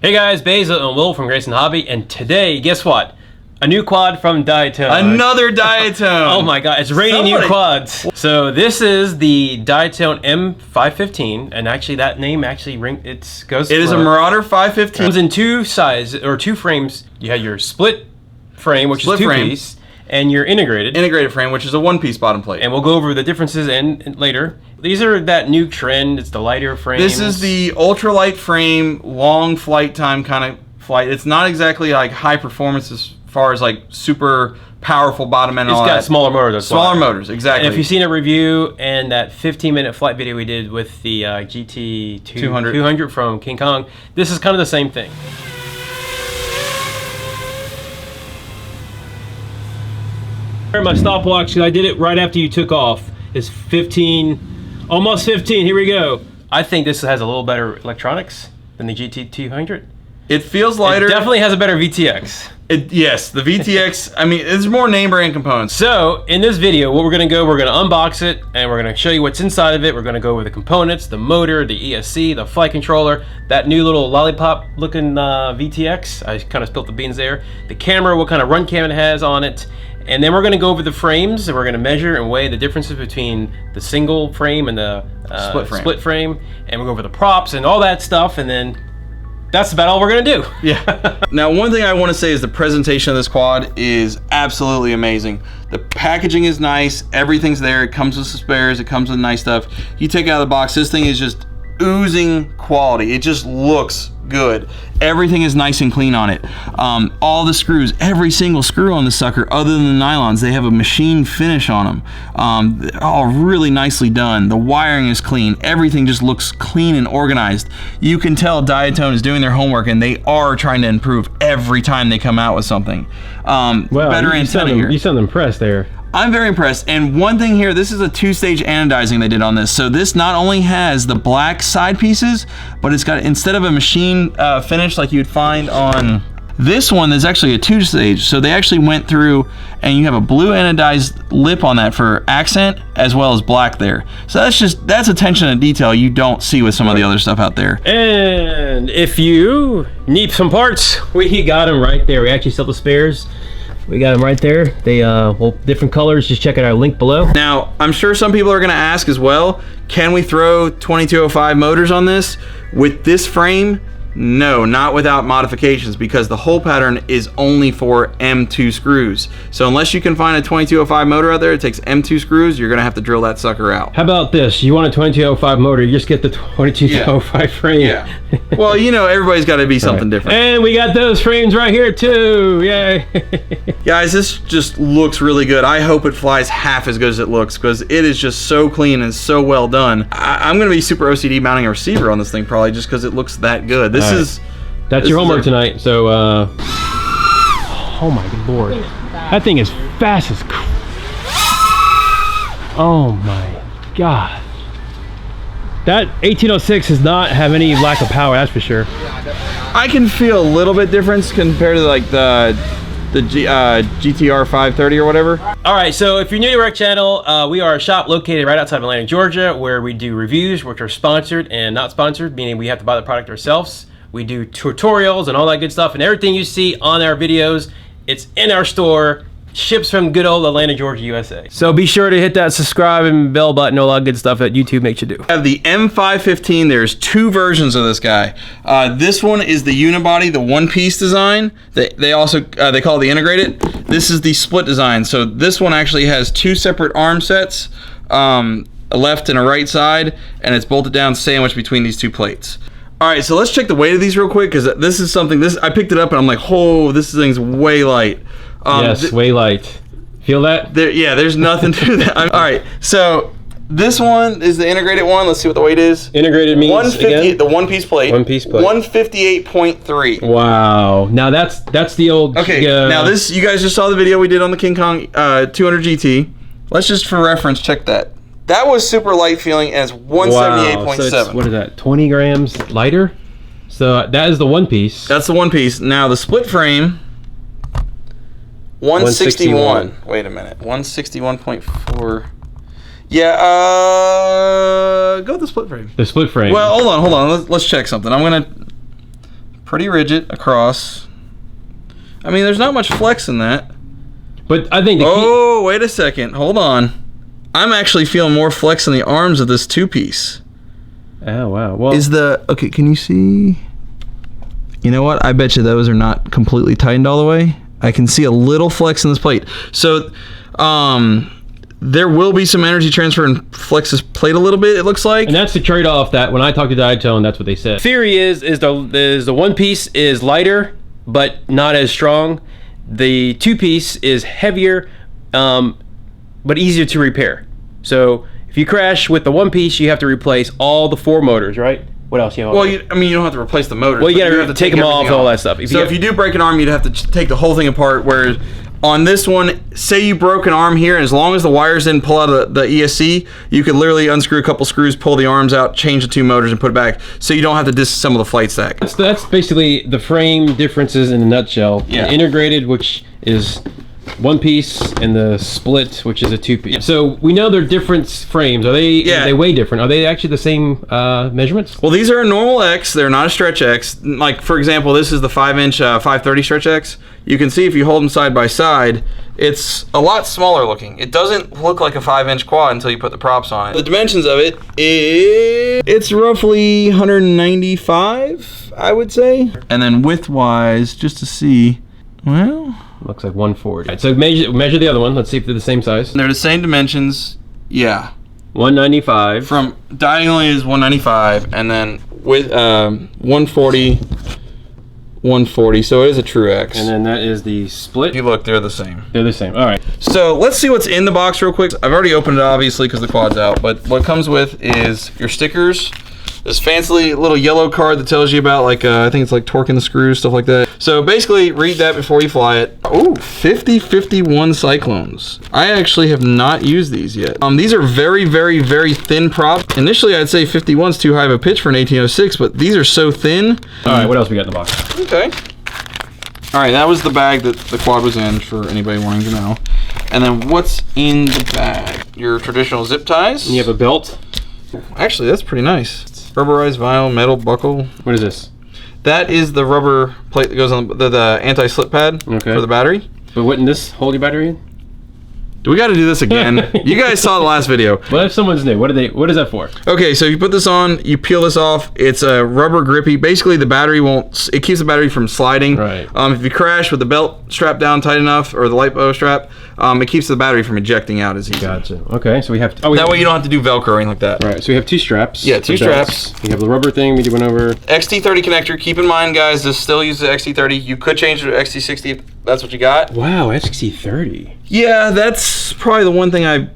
Hey guys, Basil and Will from GraysonHobby, and today, guess what? A new quad from Diatone. Another Diatone! Oh my god, it's raining new quads. So this is the Diatone M515, and actually that name actually goes. It is a Marauder 515. It comes in two sizes, or two frames. You have your split frame, which is two-piece, and your integrated frame, which is a one-piece bottom plate. And we'll go over the differences and later. These are that new trend. It's the lighter frames. This is the ultralight frame, long flight time kind of flight. It's not exactly like high performance as far as like super powerful bottom end. It's got smaller motors. Smaller motors, exactly. And if you've seen a review and that 15-minute flight video we did with the GT 200 from King Kong, this is kind of the same thing. My stopwatch, because I did it right after you took off, is 15, almost 15. Here we go. I think this has a little better electronics than the GT 200. It feels lighter. It definitely has a better VTX. Yes, the VTX, I mean, there's more name brand components. So, in this video, what we're gonna unbox it, and we're gonna show you what's inside of it. We're gonna go over the components, the motor, the ESC, the flight controller, that new little lollipop looking VTX. I kind of spilled the beans there. The camera, what kind of RunCam it has on it. And then we're gonna go over the frames, and we're gonna measure and weigh the differences between the single frame and the split frame. And we'll go over the props and all that stuff, and then that's about all we're gonna do. Yeah. Now, one thing I want to say is the presentation of this quad is absolutely amazing. The packaging is nice, everything's there, it comes with some spares, it comes with nice stuff. You take it out of the box, this thing is just oozing quality. It just looks good. Everything is nice and clean on it. All the screws, every single screw on the sucker, other than the nylons, they have a machine finish on them. They're all really nicely done. The wiring is clean. Everything just looks clean and organized. You can tell Diatone is doing their homework, and they are trying to improve every time they come out with something. Better antenna here. You sound impressed there. I'm very impressed. And one thing here, this is a two-stage anodizing they did on this. So this not only has the black side pieces, but it's got, instead of a machine finish like you'd find on this one, there's actually a two-stage. So they actually went through, and you have a blue anodized lip on that for accent, as well as black there. So that's attention to detail you don't see with some of the other stuff out there. And if you need some parts, we got them right there. We actually sell the spares. We got them right there. They, well, different colors. Just check out our link below. Now, I'm sure some people are gonna ask as well, can we throw 2205 motors on this? With this frame, no, not without modifications, because the hole pattern is only for M2 screws. So unless you can find a 2205 motor out there, it takes M2 screws, you're gonna have to drill that sucker out. How about this? You want a 2205 motor, you just get the 2205 frame. Yeah. Well, you know, everybody's gotta be something different. And we got those frames right here too, yay. Guys, this just looks really good. I hope it flies half as good as it looks, because it is just so clean and so well done. I'm gonna be super OCD mounting a receiver on this thing probably just because it looks that good. That's your homework tonight. So, oh my lord, that thing is fast as. Oh my god, that 1806 does not have any lack of power. That's for sure. I can feel a little bit difference compared to like the GTR 530 or whatever. All right, so if you're new to our channel, we are a shop located right outside of Atlanta, Georgia, where we do reviews, which are sponsored and not sponsored, meaning we have to buy the product ourselves. We do tutorials and all that good stuff, and everything you see on our videos, it's in our store, ships from good old Atlanta, Georgia, USA. So be sure to hit that subscribe and bell button, all that good stuff that YouTube makes you do. I have the M515. There's two versions of this guy. This one is the unibody, the one-piece design. They also they call it the integrated. This is the split design. So this one actually has two separate arm sets, a left and a right side, and it's bolted down sandwiched between these two plates. All right, so let's check the weight of these real quick, because this is something, I picked it up and I'm like, oh, this thing's way light. Yes, way light. Feel that? Yeah, there's nothing to that. All right, so this one is the integrated one. Let's see what the weight is. Integrated means 150, again? the one-piece plate. One-piece plate. 158.3. Wow. Now that's the old. Okay. Now this, you guys just saw the video we did on the King Kong 200 GT. Let's just for reference check that. That was super light feeling, and it's 178.7. Wow, so what is that? 20 grams lighter. So that is the one piece. That's the one piece. Now the split frame. 161. Wait a minute. 161.4. Yeah, go with the split frame. The split frame. Well, hold on. Let's check something. I'm gonna pretty rigid across. I mean, there's not much flex in that. But I think oh, wait a second. Hold on. I'm actually feeling more flex in the arms of this two-piece. Oh, wow. Well, okay, can you see? You know what? I bet you those are not completely tightened all the way. I can see a little flex in this plate. So, there will be some energy transfer and flex this plate a little bit, it looks like. And that's the trade-off that when I talked to Diatone, that's what they said. Theory is the one piece is lighter, but not as strong. The two piece is heavier, but easier to repair. So if you crash with the one piece, you have to replace all the 4 motors, right? What else you have? Well, I mean, you don't have to replace the motors. Well, you have to take them off and all that stuff. So if you do break an arm, you'd have to take the whole thing apart, whereas on this one, say you broke an arm here, and as long as the wires didn't pull out of the ESC, you could literally unscrew a couple screws, pull the arms out, change the 2 motors, and put it back, so you don't have to disassemble the flight stack. That's basically the frame differences in a nutshell. Yeah. The integrated, which is one piece, and the split, which is a 2-piece. So we know they're different frames. Are they? Yeah. They weigh different. Are they actually the same measurements? Well, these are a normal X. They're not a stretch X. Like, for example, this is the 5-inch 530 stretch X. You can see if you hold them side by side, it's a lot smaller looking. It doesn't look like a 5-inch quad until you put the props on it. The dimensions of it it's roughly 195, I would say. And then width-wise, just to see, well, looks like 140. All right, so measure the other one. Let's see if they're the same size. They're the same dimensions. Yeah. 195. From diagonally is 195, and then with 140. 140, so it is a true X. And then that is the split. If you look, they're the same. They're the same. All right. So let's see what's in the box real quick. I've already opened it, obviously, because the quad's out, but what comes with is your stickers, this fancy little yellow card that tells you about, like, I think it's like torquing the screws, stuff like that. So basically, read that before you fly it. Ooh, 5051 Cyclones. I actually have not used these yet. These are very, very, very thin props. Initially, I'd say 51's too high of a pitch for an 1806, but these are so thin. All right, what else we got in the box? Okay. All right, that was the bag that the quad was in, for anybody wanting to know. And then what's in the bag? Your traditional zip ties. And you have a belt. Actually, that's pretty nice. Rubberized vinyl metal buckle. What is this? That is the rubber plate that goes on the anti-slip pad for the battery. But wouldn't this hold your battery in? Do we got to do this again? You guys saw the last video. What if someone's new? What is that for? Okay, so you put this on, you peel this off. It's a rubber grippy. Basically, the battery won't. It keeps the battery from sliding. Right. If you crash with the belt strapped down tight enough, or the LiPo strap, it keeps the battery from ejecting out as easy. Gotcha. Okay, so we have. That way you don't have to do Velcro or anything like that. Right. So we have 2 straps. Yeah, 2 straps. You have the rubber thing we went over. XT30 connector. Keep in mind, guys, this still uses XT30. You could change it to XT60 if that's what you got. Wow, XT30. Yeah, that's probably the one thing I'd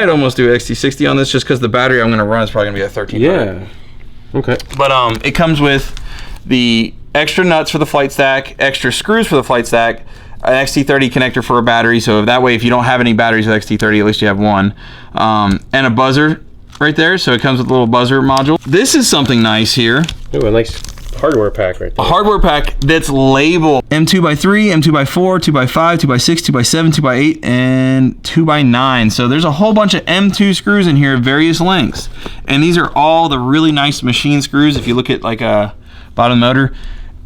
almost do XT60 on this, just because the battery I'm going to run is probably going to be a 1300. Yeah. Okay. But it comes with the extra nuts for the flight stack, extra screws for the flight stack, an XT30 connector for a battery, so that way if you don't have any batteries with XT30, at least you have one, and a buzzer right there, so it comes with a little buzzer module. This is something nice here. Ooh, a nice hardware pack right there. A hardware pack that's labeled M2x3, M2x4, 2x5, 2x6, 2x7, 2x8, and 2x9. So there's a whole bunch of M2 screws in here of various lengths. And these are all the really nice machine screws. If you look at like a bottom motor,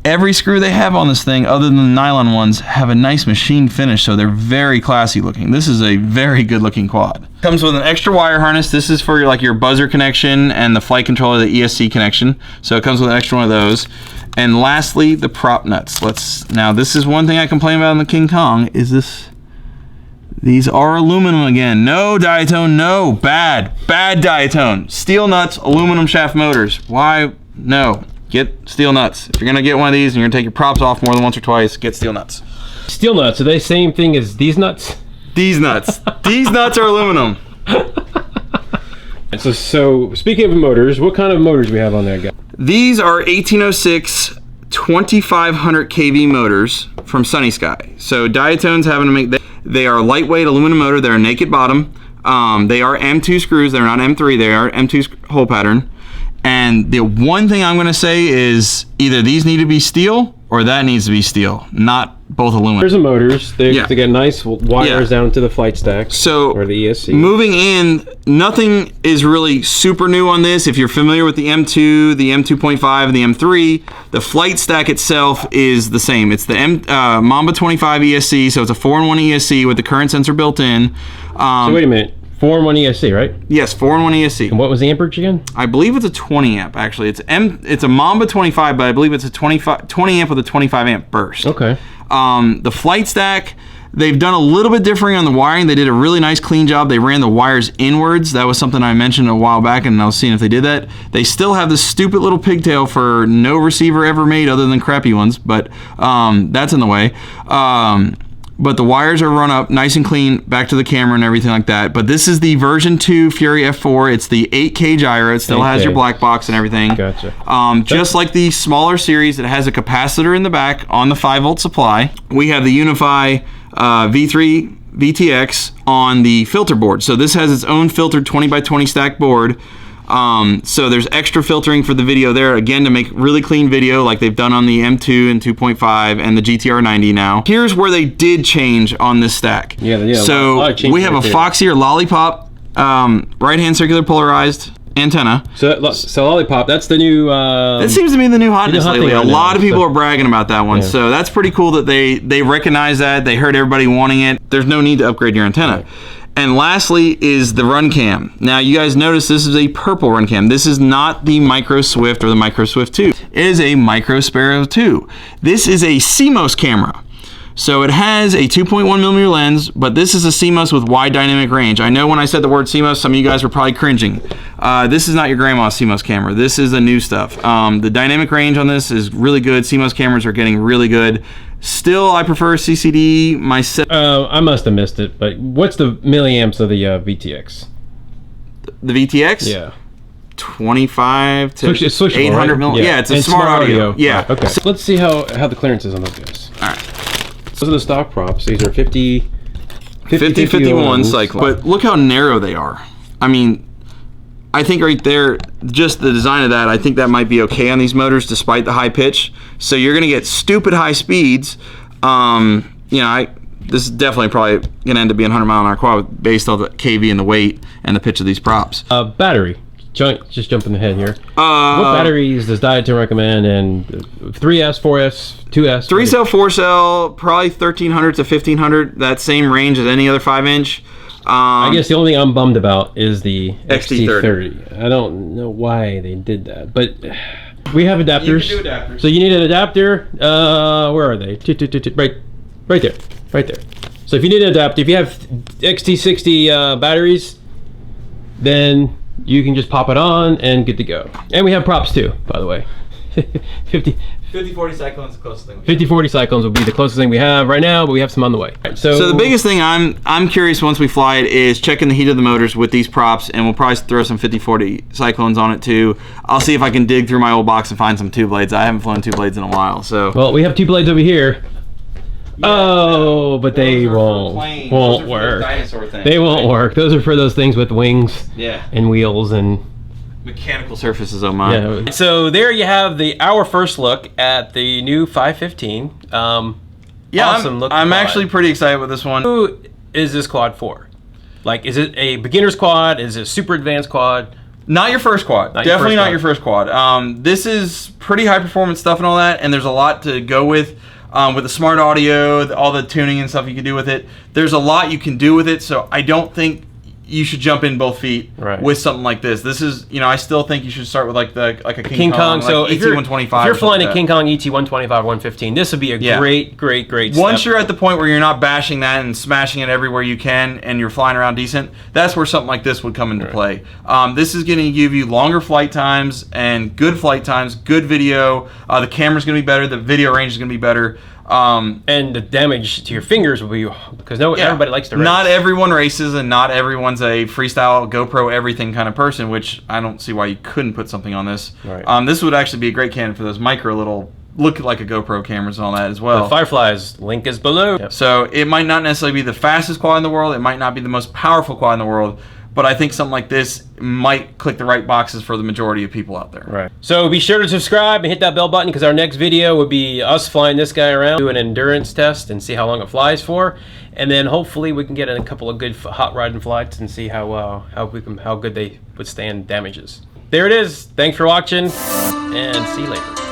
every screw they have on this thing, other than the nylon ones, have a nice machine finish, so they're very classy looking. This is a very good looking quad. Comes with an extra wire harness. This is for your buzzer connection and the flight controller, the ESC connection. So it comes with an extra one of those. And lastly, the prop nuts. Now this is one thing I complain about on the King Kong, is these are aluminum again. No, Diatone, no, bad Diatone. Steel nuts, aluminum shaft motors. Why? No. Get steel nuts. If you're gonna get one of these and you're gonna take your props off more than once or twice, get steel nuts. Steel nuts, are they the same thing as these nuts? These nuts. These nuts are aluminum. So speaking of motors, what kind of motors do we have on there, guys? These are 1806 2500 kV motors from Sunny Sky. So Diatone's having to make, they are a lightweight aluminum motor. They're a naked bottom. They are M2 screws. They're not M3. They are M2 hole pattern. And the one thing I'm going to say is either these need to be steel or that needs to be steel, not both aluminum. There's the motors. They get nice wires down to the flight stack. So or the ESC. Moving in, nothing is really super new on this. If you're familiar with the M2, the M2.5, and the M3, the flight stack itself is the same. It's the Mamba 25 ESC, so it's a 4-in-1 ESC with the current sensor built in. So wait a minute. 4-in-1 ESC, right? Yes, 4-in-1 ESC. And what was the amperage again? I believe it's a 20 amp actually. It's a Mamba 25, but I believe it's a 20 amp with a 25 amp burst. Okay. The flight stack, they've done a little bit different on the wiring. They did a really nice clean job. They ran the wires inwards. That was something I mentioned a while back, and I was seeing if they did that. They still have this stupid little pigtail for no receiver ever made other than crappy ones, but that's in the way. But the wires are run up nice and clean back to the camera and everything like that. But this is the version 2 Fury F4. It's the 8K gyro. It still has your black box and everything. Gotcha. Just like the smaller series, it has a capacitor in the back on the 5-volt supply. We have the Unify V3 VTX on the filter board. So this has its own filtered 20x20 stack board. So there's extra filtering for the video there, again, to make really clean video like they've done on the M2 and 2.5 and the GTR 90 now. Here's where they did change on this stack. So we have a Foxeer Lollipop right-hand circular polarized antenna. So Lollipop, that's the new... that seems to be the new hotness lately. A lot of people are bragging about that one. So that's pretty cool that they recognize that. They heard everybody wanting it. There's no need to upgrade your antenna. Right. And lastly is the RunCam. Now you guys notice this is a purple RunCam. This is not the Micro Swift or the Micro Swift 2. It is a Micro Sparrow 2. This is a CMOS camera. So it has a 2.1mm lens, but this is a CMOS with wide dynamic range. I know when I said the word CMOS, some of you guys were probably cringing. This is not your grandma's CMOS camera. This is the new stuff. The dynamic range on this is really good. CMOS cameras are getting really good. Still, I prefer CCD. I must have missed it, but what's the milliamps of the VTX? The VTX? Yeah. 25 to 800 right? milliamps. Yeah, it's a smart audio. Yeah. Right. Okay. So let's see how the clearance is on those guys. All right. Those are the stock props. These are 51 cycle. But look how narrow they are. I mean, I think right there, just the design of that, I think that might be okay on these motors despite the high pitch. So you're gonna get stupid high speeds. You know, this is definitely probably gonna end up being 100-mile-an-hour quad based on the KV and the weight and the pitch of these props. Battery. Just jumping ahead here. What batteries does Diatone recommend? And 3S, 4S, 2S? 3-cell, 4-cell, probably 1300 to 1500. That same range as any other 5-inch. I guess the only thing I'm bummed about is the XT30. I don't know why they did that, but we have adapters. You can do adapters. So you need an adapter. Where are they? Right there. So if you need an adapter, if you have XT60 batteries, then you can just pop it on and good to go. And we have props too, by the way. 50-40 cyclones is the closest thing. 50-40 cyclones will be the closest thing we have right now, but we have some on the way. Right, so the biggest thing I'm curious once we fly it is checking the heat of the motors with these props, and we'll probably throw some 50-40 cyclones on it too. I'll see if I can dig through my old box and find some 2 blades. I haven't flown 2 blades in a while, so. Well, we have 2 blades over here. Yeah, but they won't work. They won't work. Those are for those things with wings and wheels and mechanical surfaces on mine. Yeah. So there you have our first look at the new 515. Yeah, awesome look. I'm actually pretty excited with this one. Who is this quad for? Like, is it a beginner's quad? Is it a super advanced quad? Not your first quad. Definitely not your first quad. This is pretty high performance stuff and all that, and there's a lot to go with the smart audio, all the tuning and stuff you can do with it. There's a lot you can do with it, so I don't think you should jump in both feet with something like this. This is, you know, I still think you should start with like a King Kong. So like if you're flying a King Kong ET125 115, this would be a great Once step. you're at the point where you're not bashing that and smashing it everywhere you can and you're flying around decent, that's where something like this would come into play. This is going to give you longer flight times and good flight times, good video. The camera's going to be better, the video range is going to be better. And the damage to your fingers will be, because everybody likes to race. Not everyone races, and not everyone's a freestyle GoPro everything kind of person, which I don't see why you couldn't put something on this. Right. This would actually be a great candidate for those micro little look like a GoPro cameras and all that as well. The Firefly's link is below. So it might not necessarily be the fastest quad in the world, it might not be the most powerful quad in the world, but I think something like this might click the right boxes for the majority of people out there. Right. So be sure to subscribe and hit that bell button, because our next video would be us flying this guy around, do an endurance test and see how long it flies for, and then hopefully we can get in a couple of good hot riding flights and see how good they withstand damages. There it is. Thanks for watching, and see you later.